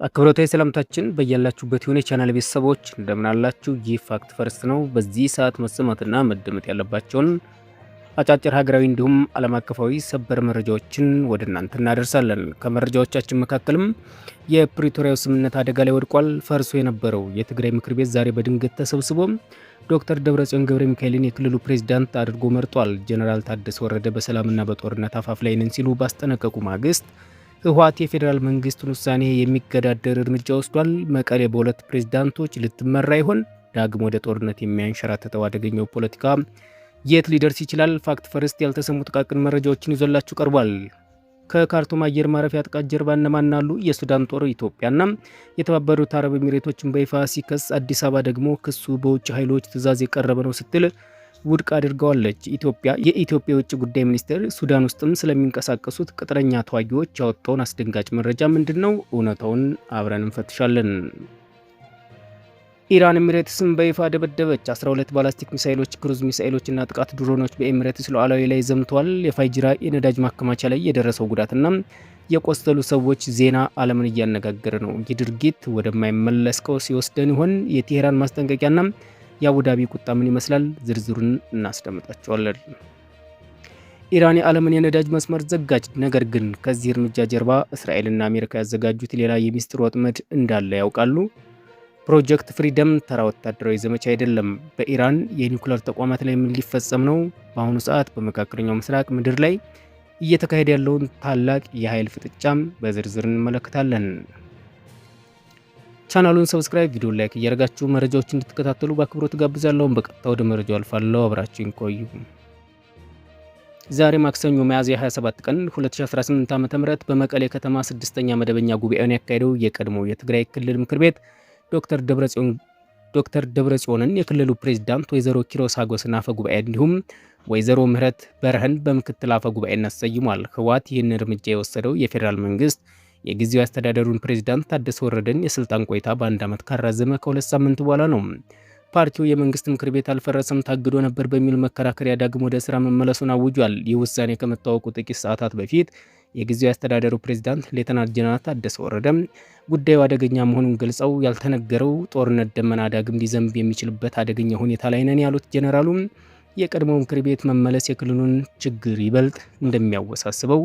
አክብሮታዊ ሰላምታችን በያላችሁበት የሆነ ቻናል ቤተሰቦች እንደምን አላችሁ? ይህ ፋክት ፈርስት ነው። በዚህ ሰዓት መሰማትና መደመጥ ያለባቸውን አጫጭር ሀገራዊ እንዲሁም ዓለም አቀፋዊ ሰበር መረጃዎችን ወደ እናንተ እናደርሳለን። ከመረጃዎቻችን መካከልም የፕሪቶሪያው ስምምነት አደጋ ላይ ወድቋል። ፈርሶ የነበረው የትግራይ ምክር ቤት ዛሬ በድንገት ተሰብስቦ ዶክተር ደብረጽዮን ገብረ ሚካኤልን የክልሉ ፕሬዝዳንት አድርጎ መርጧል። ጀነራል ታደሰ ወረደ በሰላምና በጦርነት አፋፍ ላይ ነን ሲሉ ባስጠነቀቁ ማግስት ህወሓት የፌዴራል መንግስቱን ውሳኔ የሚገዳደር እርምጃ ወስዷል። መቀሌ በሁለት ፕሬዝዳንቶች ልትመራ ይሆን? ዳግም ወደ ጦርነት የሚያንሸራተተው አደገኛው ፖለቲካ የት ሊደርስ ይችላል? ፋክት ፈርስት ያልተሰሙ ጥቃቅን መረጃዎችን ይዞላችሁ ቀርቧል። ከካርቱም አየር ማረፊያ ጥቃት ጀርባ እነማን አሉ? የሱዳን ጦር ኢትዮጵያና የተባበሩት አረብ ኤሚሬቶችን በይፋ ሲከስ፣ አዲስ አበባ ደግሞ ክሱ በውጭ ኃይሎች ትዕዛዝ የቀረበ ነው ስትል ውድቅ አድርገዋለች። የኢትዮጵያ የውጭ ጉዳይ ሚኒስቴር ሱዳን ውስጥም ስለሚንቀሳቀሱት ቅጥረኛ ተዋጊዎች ያወጣውን አስደንጋጭ መረጃ ምንድነው? እውነታውን አብረን እንፈትሻለን። ኢራን ኤሚሬትስን በይፋ ደበደበች። 12 ባላስቲክ ሚሳይሎች፣ ክሩዝ ሚሳይሎችና ጥቃት ድሮኖች በኤሚሬትስ ሉዓላዊ ላይ ዘምተዋል። የፋይጅራ የነዳጅ ማከማቻ ላይ የደረሰው ጉዳትና የቆሰሉ ሰዎች ዜና ዓለምን እያነጋገረ ነው። ይህ ድርጊት ወደማይመለስ ቀውስ ሲወስደን ይሆን? የቴሄራን ማስጠንቀቂያና የአቡዳቢ ቁጣ ምን ይመስላል? ዝርዝሩን እናስደምጣቸዋለን። ኢራን የዓለምን የነዳጅ መስመር ዘጋች። ነገር ግን ከዚህ እርምጃ ጀርባ እስራኤልና አሜሪካ ያዘጋጁት ሌላ የሚስጥር ወጥመድ እንዳለ ያውቃሉ? ፕሮጀክት ፍሪደም ተራ ወታደራዊ ዘመቻ አይደለም። በኢራን የኒውክሌር ተቋማት ላይ ምን ሊፈጸም ነው? በአሁኑ ሰዓት በመካከለኛው ምስራቅ ምድር ላይ እየተካሄደ ያለውን ታላቅ የኃይል ፍጥጫም በዝርዝር እንመለከታለን። ቻናሉን ሰብስክራይብ፣ ቪዲዮ ላይክ እያደረጋችሁ መረጃዎችን እንድትከታተሉ በአክብሮት ጋብዛለሁ። በቀጥታ ወደ መረጃው አልፋለሁ። አብራችሁን ቆዩ። ዛሬ ማክሰኞ ሚያዝያ 27 ቀን 2018 ዓ.ም በመቀሌ ከተማ ስድስተኛ መደበኛ ጉባኤውን ያካሄደው የቀድሞ የትግራይ ክልል ምክር ቤት ዶክተር ደብረጽዮንን የክልሉ ፕሬዝዳንት ወይዘሮ ኪሮስ ሀጎስን አፈ ጉባኤ እንዲሁም ወይዘሮ ምህረት በረህን በምክትል አፈ ጉባኤነት ሰይሟል። ህወሓት ይህን እርምጃ የወሰደው የፌዴራል መንግስት የጊዜያዊ አስተዳደሩን ፕሬዝዳንት ታደሰ ወረደን የስልጣን ቆይታ በአንድ ዓመት ካራዘመ ከሁለት ሳምንት በኋላ ነው። ፓርቲው የመንግስት ምክር ቤት አልፈረሰም፣ ታግዶ ነበር በሚል መከራከሪያ ዳግም ወደ ስራ መመለሱን አውጇል። ይህ ውሳኔ ከመታወቁ ጥቂት ሰዓታት በፊት የጊዜያዊ አስተዳደሩ ፕሬዝዳንት ሌተናንት ጀነራል ታደሰ ወረደ ጉዳዩ አደገኛ መሆኑን ገልጸው ያልተነገረው ጦርነት ደመና ዳግም ሊዘንብ የሚችልበት አደገኛ ሁኔታ ላይ ነን ያሉት ጀነራሉ የቀድሞው ምክር ቤት መመለስ የክልሉን ችግር ይበልጥ እንደሚያወሳስበው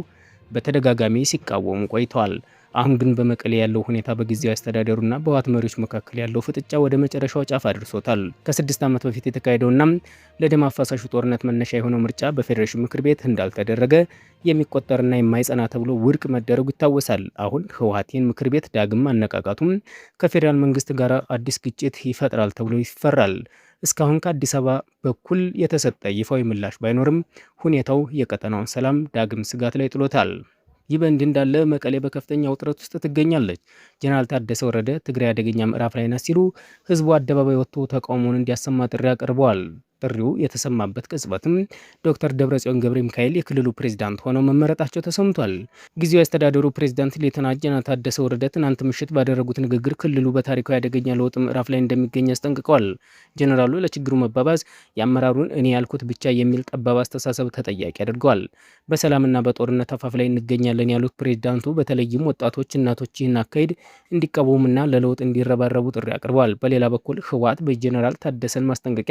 በተደጋጋሚ ሲቃወሙ ቆይተዋል። አሁን ግን በመቀሌ ያለው ሁኔታ በጊዜያዊ አስተዳደሩና በህወሓት መሪዎች መካከል ያለው ፍጥጫ ወደ መጨረሻው ጫፍ አድርሶታል። ከ6 ዓመት በፊት የተካሄደውና ለደም አፋሳሹ ጦርነት መነሻ የሆነው ምርጫ በፌዴሬሽን ምክር ቤት እንዳልተደረገ የሚቆጠርና የማይጸና ተብሎ ውድቅ መደረጉ ይታወሳል። አሁን ህወሓትን ምክር ቤት ዳግም አነቃቃቱም ከፌዴራል መንግስት ጋር አዲስ ግጭት ይፈጥራል ተብሎ ይፈራል። እስካሁን ከአዲስ አበባ በኩል የተሰጠ ይፋዊ ምላሽ ባይኖርም ሁኔታው የቀጠናውን ሰላም ዳግም ስጋት ላይ ጥሎታል። ይህ በእንዲህ እንዳለ መቀሌ በከፍተኛ ውጥረት ውስጥ ትገኛለች። ጀነራል ታደሰ ወረደ ትግራይ አደገኛ ምዕራፍ ላይ ናት ሲሉ ህዝቡ አደባባይ ወጥቶ ተቃውሞውን እንዲያሰማ ጥሪ አቅርበዋል። ጥሪው የተሰማበት ቅጽበትም ዶክተር ደብረጽዮን ገብረ ሚካኤል የክልሉ ፕሬዝዳንት ሆነው መመረጣቸው ተሰምቷል። ጊዜያዊ አስተዳደሩ ፕሬዝዳንት ሌተናንት ጀነራል ታደሰ ወረደ ትናንት ምሽት ባደረጉት ንግግር ክልሉ በታሪካዊ አደገኛ ለውጥ ምዕራፍ ላይ እንደሚገኝ አስጠንቅቀዋል። ጀነራሉ ለችግሩ መባባስ የአመራሩን እኔ ያልኩት ብቻ የሚል ጠባብ አስተሳሰብ ተጠያቂ አድርገዋል። በሰላምና በጦርነት አፋፍ ላይ እንገኛለን ያሉት ፕሬዝዳንቱ በተለይም ወጣቶች፣ እናቶች ይህን አካሄድ እንዲቃወሙና ለለውጥ እንዲረባረቡ ጥሪ አቅርበዋል። በሌላ በኩል ህወሓት በጀነራል ታደሰን ማስጠንቀቂያ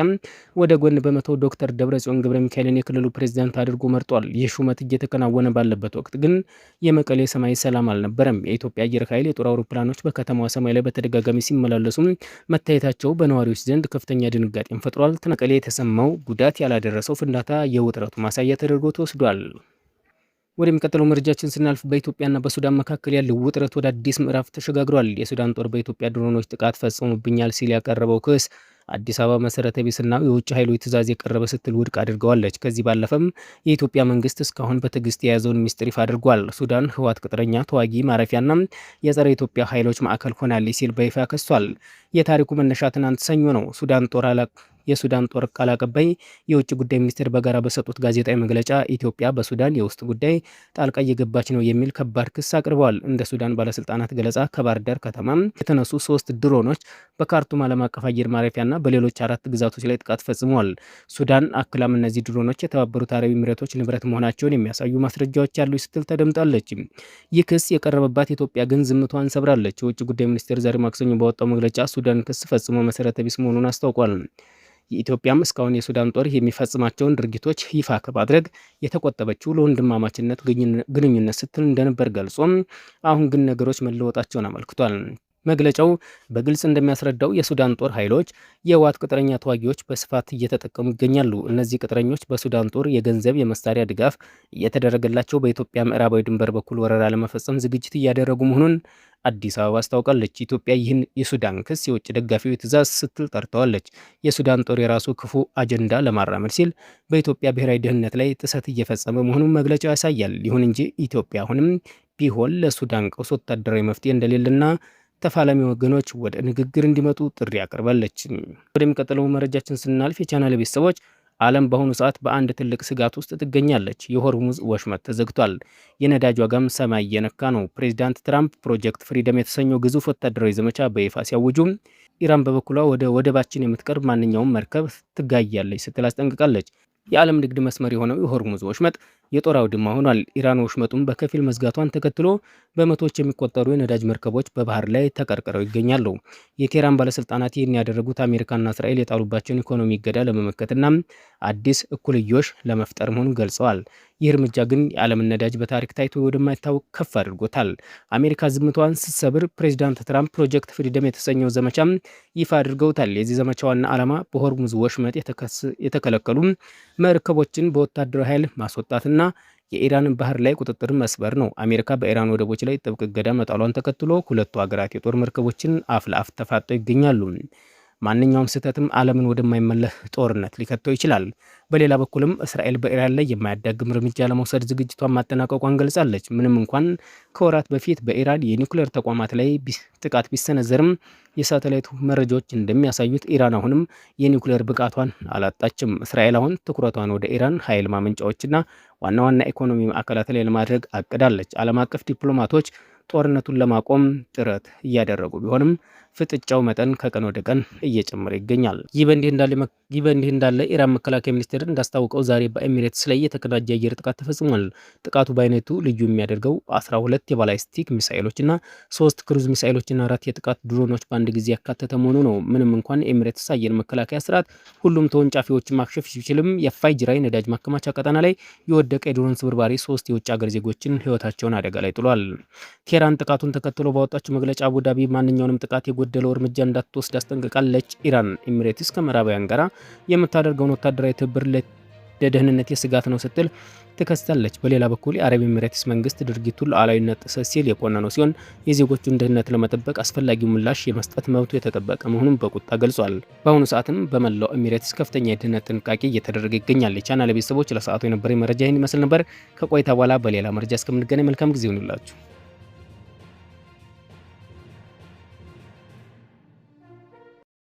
ወደ ጎን በመተው ዶክተር ደብረጽዮን ገብረ ሚካኤልን የክልሉ ፕሬዝዳንት አድርጎ መርጧል። ይህ ሹመት እየተከናወነ ባለበት ወቅት ግን የመቀሌ ሰማይ ሰላም አልነበረም። የኢትዮጵያ አየር ኃይል የጦር አውሮፕላኖች በከተማዋ ሰማይ ላይ በተደጋጋሚ ሲመላለሱ መታየታቸው በነዋሪዎች ዘንድ ከፍተኛ ድንጋጤን ፈጥሯል። መቀሌ የተሰማው ጉዳት ያላደረሰው ፍንዳታ የውጥረቱ ማሳያ ተደርጎ ተወስዷል። ወደሚቀጥለው መረጃችን ስናልፍ በኢትዮጵያና በሱዳን መካከል ያለው ውጥረት ወደ አዲስ ምዕራፍ ተሸጋግሯል። የሱዳን ጦር በኢትዮጵያ ድሮኖች ጥቃት ፈጽሞብኛል ሲል ያቀረበው ክስ አዲስ አበባ መሰረተ ቢስና የውጭ ኃይሎች ትዕዛዝ የቀረበ ስትል ውድቅ አድርገዋለች። ከዚህ ባለፈም የኢትዮጵያ መንግስት እስካሁን በትዕግስት የያዘውን ሚስጥር ይፋ አድርጓል። ሱዳን ህወሓት ቅጥረኛ ተዋጊ ማረፊያና የጸረ ኢትዮጵያ ኃይሎች ማዕከል ሆናለች ሲል በይፋ ከሷል። የታሪኩ መነሻ ትናንት ሰኞ ነው። የሱዳን ጦር ቃል አቀባይ የውጭ ጉዳይ ሚኒስቴር በጋራ በሰጡት ጋዜጣዊ መግለጫ ኢትዮጵያ በሱዳን የውስጥ ጉዳይ ጣልቃ እየገባች ነው የሚል ከባድ ክስ አቅርበዋል። እንደ ሱዳን ባለስልጣናት ገለጻ ከባህር ዳር ከተማ የተነሱ 3 ድሮኖች በካርቱም ዓለም አቀፍ አየር ማረፊያና እና በሌሎች 4 ግዛቶች ላይ ጥቃት ፈጽመዋል። ሱዳን አክላም እነዚህ ድሮኖች የተባበሩት አረብ ኤሚሬቶች ንብረት መሆናቸውን የሚያሳዩ ማስረጃዎች ያሉ ስትል ተደምጣለች። ይህ ክስ የቀረበባት ኢትዮጵያ ግን ዝምቷን ሰብራለች። የውጭ ጉዳይ ሚኒስቴር ዛሬ ማክሰኞ ባወጣው መግለጫ ሱዳን ክስ ፈጽሞ መሰረተ ቢስ መሆኑን አስታውቋል። የኢትዮጵያም እስካሁን የሱዳን ጦር የሚፈጽማቸውን ድርጊቶች ይፋ ከማድረግ የተቆጠበችው ለወንድማማችነት ግንኙነት ስትል እንደነበር ገልጾም አሁን ግን ነገሮች መለወጣቸውን አመልክቷል። መግለጫው በግልጽ እንደሚያስረዳው የሱዳን ጦር ኃይሎች የህወሓት ቅጥረኛ ተዋጊዎች በስፋት እየተጠቀሙ ይገኛሉ። እነዚህ ቅጥረኞች በሱዳን ጦር የገንዘብ የመሳሪያ ድጋፍ እየተደረገላቸው በኢትዮጵያ ምዕራባዊ ድንበር በኩል ወረራ ለመፈጸም ዝግጅት እያደረጉ መሆኑን አዲስ አበባ አስታውቃለች። ኢትዮጵያ ይህን የሱዳን ክስ የውጭ ደጋፊው ትዕዛዝ ስትል ጠርተዋለች። የሱዳን ጦር የራሱ ክፉ አጀንዳ ለማራመድ ሲል በኢትዮጵያ ብሔራዊ ደህንነት ላይ ጥሰት እየፈጸመ መሆኑን መግለጫው ያሳያል። ይሁን እንጂ ኢትዮጵያ አሁንም ቢሆን ለሱዳን ቀውስ ወታደራዊ መፍትሄ እንደሌለና ተፋላሚ ወገኖች ወደ ንግግር እንዲመጡ ጥሪ አቅርባለች። ወደሚቀጥለው መረጃችን ስናልፍ የቻናል ቤተሰቦች ዓለም በአሁኑ ሰዓት በአንድ ትልቅ ስጋት ውስጥ ትገኛለች። የሆርሙዝ ወሽመጥ ተዘግቷል። የነዳጅ ዋጋም ሰማይ እየነካ ነው። ፕሬዚዳንት ትራምፕ ፕሮጀክት ፍሪደም የተሰኘው ግዙፍ ወታደራዊ ዘመቻ በይፋ ሲያውጁም ኢራን በበኩሏ ወደ ወደባችን የምትቀርብ ማንኛውም መርከብ ትጋያለች ስትል አስጠንቅቃለች። የዓለም ንግድ መስመር የሆነው የሆርሙዝ ወሽመጥ የጦር አውድማ ሆኗል። ኢራን ወሽመጡን በከፊል መዝጋቷን ተከትሎ በመቶዎች የሚቆጠሩ የነዳጅ መርከቦች በባህር ላይ ተቀርቅረው ይገኛሉ። የቴህራን ባለስልጣናት ይህን ያደረጉት አሜሪካና እስራኤል የጣሉባቸውን ኢኮኖሚ እገዳ ለመመከትና አዲስ እኩልዮሽ ለመፍጠር መሆኑን ገልጸዋል። ይህ እርምጃ ግን የዓለምን ነዳጅ በታሪክ ታይቶ ወደማይታወቅ ከፍ አድርጎታል። አሜሪካ ዝምታዋን ስትሰብር ፕሬዚዳንት ትራምፕ ፕሮጀክት ፍሪደም የተሰኘው ዘመቻም ይፋ አድርገውታል። የዚህ ዘመቻ ዋና ዓላማ በሆርሙዝ ወሽመጥ የተከለከሉ መርከቦችን በወታደራዊ ኃይል ማስወጣትና የኢራን ባህር ላይ ቁጥጥር መስበር ነው። አሜሪካ በኢራን ወደቦች ላይ ጥብቅ እገዳ መጣሏን ተከትሎ ሁለቱ ሀገራት የጦር መርከቦችን አፍ ለአፍ ተፋጠው ይገኛሉ። ማንኛውም ስህተትም ዓለምን ወደማይመለስ ጦርነት ሊከተው ይችላል። በሌላ በኩልም እስራኤል በኢራን ላይ የማያዳግም እርምጃ ለመውሰድ ዝግጅቷን ማጠናቀቋን ገልጻለች። ምንም እንኳን ከወራት በፊት በኢራን የኒውክሌር ተቋማት ላይ ጥቃት ቢሰነዘርም የሳተላይት መረጃዎች እንደሚያሳዩት ኢራን አሁንም የኒውክሌር ብቃቷን አላጣችም። እስራኤል አሁን ትኩረቷን ወደ ኢራን ኃይል ማመንጫዎችና ዋና ዋና ኢኮኖሚ ማዕከላት ላይ ለማድረግ አቅዳለች። ዓለም አቀፍ ዲፕሎማቶች ጦርነቱን ለማቆም ጥረት እያደረጉ ቢሆንም ፍጥጫው መጠን ከቀን ወደ ቀን እየጨመረ ይገኛል። ይህ በእንዲህ እንዳለ ኢራን መከላከያ ሚኒስቴር እንዳስታወቀው ዛሬ በኤሚሬትስ ላይ የተቀናጀ አየር ጥቃት ተፈጽሟል። ጥቃቱ በአይነቱ ልዩ የሚያደርገው 12 የባላስቲክ ሚሳኤሎችና 3 ክሩዝ ሚሳኤሎችና 4 የጥቃት ድሮኖች በአንድ ጊዜ ያካተተ መሆኑ ነው። ምንም እንኳን ኤሚሬትስ አየር መከላከያ ስርዓት ሁሉም ተወንጫፊዎችን ማክሸፍ ቢችልም የፋይጅራይ ነዳጅ ማከማቻ ቀጠና ላይ የወደቀ የድሮን ስብርባሪ 3 የውጭ ሀገር ዜጎችን ህይወታቸውን አደጋ ላይ ጥሏል። ቴህራን ጥቃቱን ተከትሎ ባወጣችው መግለጫ አቡዳቢ ማንኛውንም ጥቃት የጎደለው እርምጃ እንዳትወስድ አስጠንቅቃለች። ኢራን ኤሚሬትስ ከምዕራባውያን ጋር የምታደርገውን ወታደራዊ ትብብር ለደህንነት ስጋት ነው ስትል ትከሳለች። በሌላ በኩል የአረብ ኤሚሬትስ መንግስት ድርጊቱን ሉዓላዊነት ጥሰት ሲል የኮነነው ሲሆን የዜጎቹን ደህንነት ለመጠበቅ አስፈላጊው ምላሽ የመስጠት መብቱ የተጠበቀ መሆኑን በቁጣ ገልጿል። በአሁኑ ሰዓትም በመላው ኤሚሬትስ ከፍተኛ የደህንነት ጥንቃቄ እየተደረገ ይገኛል። የቻናል ቤተሰቦች ለሰዓቱ የነበረ መረጃ ይህን ይመስል ነበር። ከቆይታ በኋላ በሌላ መረጃ እስከምንገናኝ መልካም ጊዜ ይሁንላችሁ።